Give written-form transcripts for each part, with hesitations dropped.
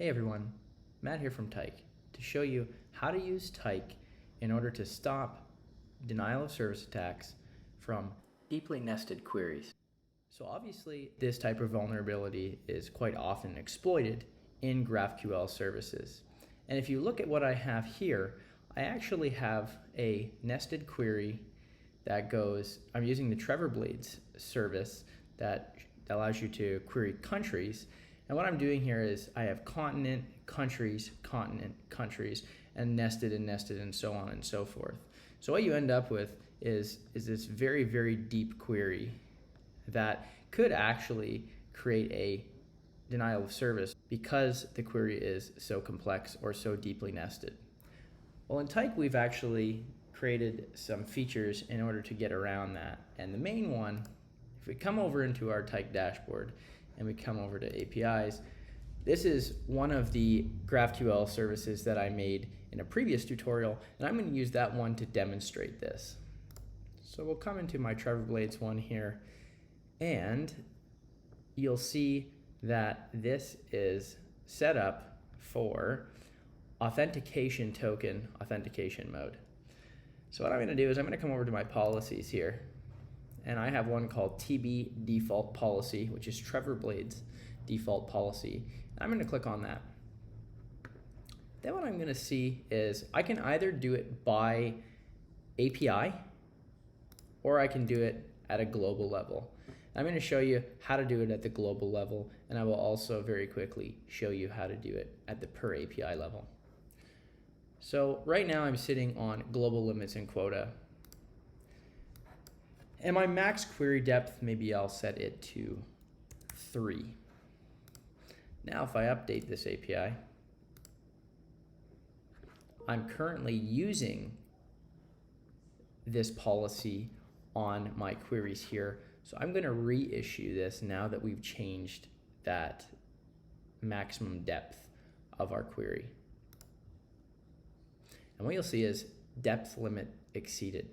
Hey everyone, Matt here from Tyke to show you how to use Tyke in order to stop denial of service attacks from deeply nested queries. So obviously this type of vulnerability is quite often exploited in GraphQL services. And if you look at what I have here, I actually have a nested query that goes, I'm using the Trevor Blades service that allows you to query countries. And what I'm doing here is I have continent, countries, and nested and so on and so forth. So what you end up with is this very, very deep query that could actually create a denial of service because the query is so complex or so deeply nested. Well, in Tyke, we've actually created some features in order to get around that. And the main one, if we come over into our Tyke dashboard and we come over to APIs, this is one of the GraphQL services that I made in a previous tutorial, and I'm going to use that one to demonstrate this. So we'll come into my Trevor Blades one here, and you'll see that this is set up for authentication token authentication mode. So what I'm going to do is I'm going to come over to my policies here, and I have one called TB default policy, which is Trevor Blades default policy. I'm going to click on that. Then what I'm going to see is I can either do it by API or I can do it at a global level. I'm going to show you how to do it at the global level, and I will also very quickly show you how to do it at the per API level. So right now I'm sitting on global limits and quota. And my max query depth, maybe I'll set it to 3. Now if I update this API, I'm currently using this policy on my queries here. So I'm going to reissue this now that we've changed that maximum depth of our query. And what you'll see is depth limit exceeded.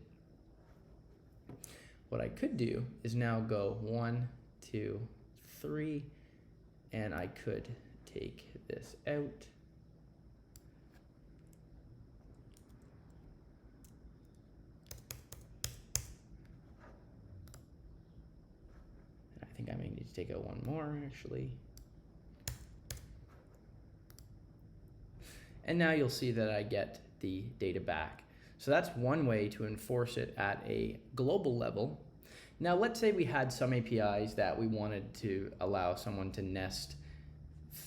What I could do is now go 1, 2, 3, and I could take this out. And I think I may need to take out one more actually. And now you'll see that I get the data back. So that's one way to enforce it at a global level. Now let's say we had some APIs that we wanted to allow someone to nest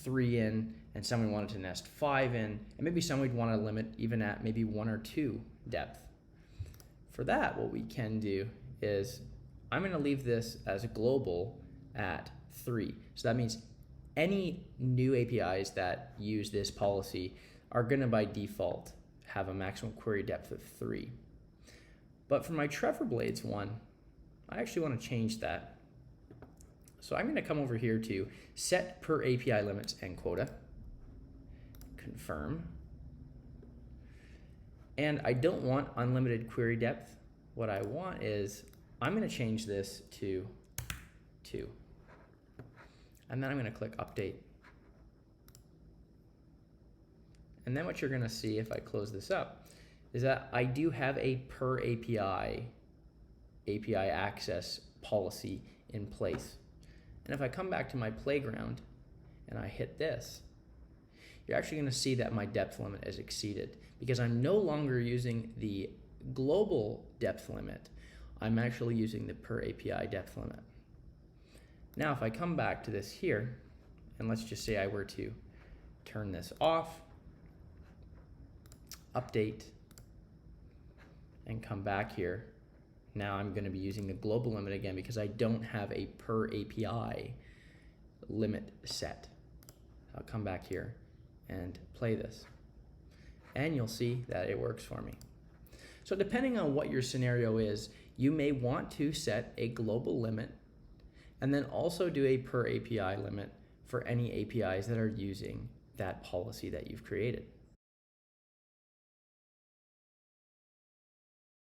3 in, and someone wanted to nest 5 in, and maybe some would want to limit even at maybe 1 or 2 depth. For that, what we can do is I'm going to leave this as global at 3. So that means any new APIs that use this policy are going to by default have a maximum query depth of 3. But for my Trevor Blades one, I actually want to change that. So I'm going to come over here to set per API limits and quota, confirm. And I don't want unlimited query depth. What I want is I'm going to change this to 2. And then I'm going to click update. And then what you're going to see if I close this up is that I do have a per API access policy in place. And if I come back to my playground and I hit this, you're actually going to see that my depth limit is exceeded because I'm no longer using the global depth limit. I'm actually using the per API depth limit. Now if I come back to this here, and let's just say I were to turn this off, update, and come back here, now I'm going to be using the global limit again because I don't have a per API limit set. I'll come back here and play this, and you'll see that it works for me. So depending on what your scenario is, you may want to set a global limit and then also do a per API limit for any APIs that are using that policy that you've created.